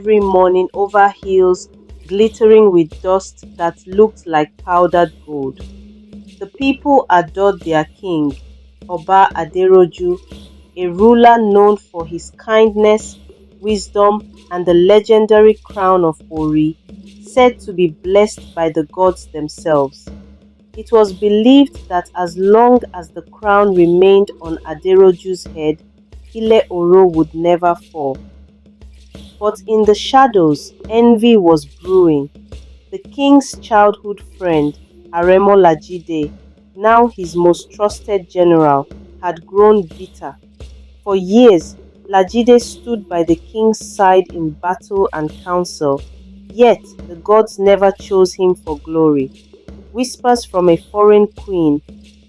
every morning over hills glittering with dust that looked like powdered gold. The people adored their king, Oba Aderoju, a ruler known for his kindness, wisdom, and the legendary crown of Ori, said to be blessed by the gods themselves. It was believed that as long as the crown remained on Aderoju's head, Ile Oro would never fall. But in the shadows, envy was brewing. The king's childhood friend, Aremo Lajide, now his most trusted general, had grown bitter. For years, Lajide stood by the king's side in battle and council, yet the gods never chose him for glory. Whispers from a foreign queen,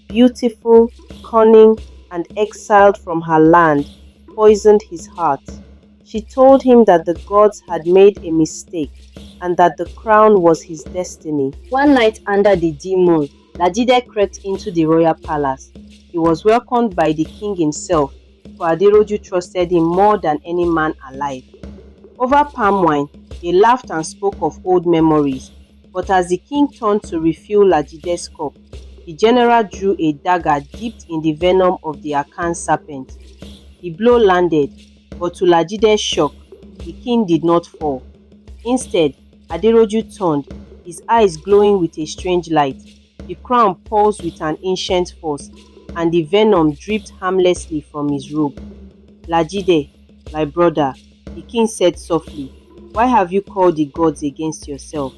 beautiful, cunning, and exiled from her land, poisoned his heart. She told him that the gods had made a mistake and that the crown was his destiny. One night under the dim moon, Lajide crept into the royal palace. He was welcomed by the king himself, for Aderoju trusted him more than any man alive. Over palm wine, they laughed and spoke of old memories. But as the king turned to refill Lajide's cup, the general drew a dagger dipped in the venom of the Akan serpent. The blow landed, but to Lajide's shock, the king did not fall. Instead, Aderoju turned, his eyes glowing with a strange light. The crown pulsed with an ancient force, and the venom dripped harmlessly from his robe. "Lajide, my brother," the king said softly, "why have you called the gods against yourself?"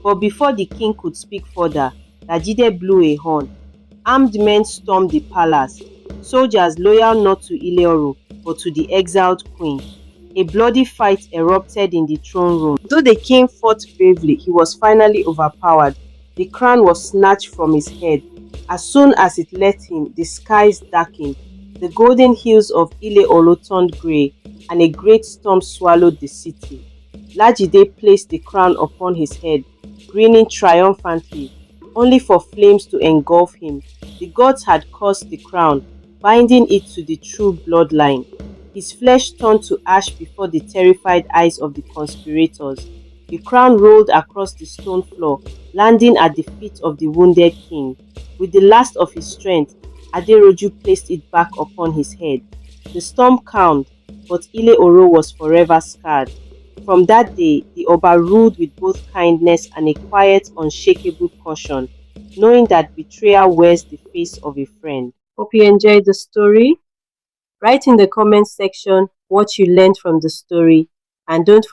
But before the king could speak further, Lajide blew a horn. Armed men stormed the palace, soldiers loyal not to Ileoro but to the exiled queen. A bloody fight erupted in the throne room. Though the king fought bravely, he was finally overpowered. The crown was snatched from his head. As soon as it left him, the skies darkened. The golden hills of Ile-Oro turned grey, and a great storm swallowed the city. Lajide placed the crown upon his head, grinning triumphantly, only for flames to engulf him. The gods had cursed the crown, binding it to the true bloodline. His flesh turned to ash before the terrified eyes of the conspirators. The crown rolled across the stone floor, landing at the feet of the wounded king. With the last of his strength, Aderoju placed it back upon his head. The storm calmed, but Ile-Oro was forever scarred. From that day, the Oba ruled with both kindness and a quiet, unshakable caution, knowing that betrayal wears the face of a friend. Hope you enjoyed the story. Write in the comment section what you learned from the story, and don't forget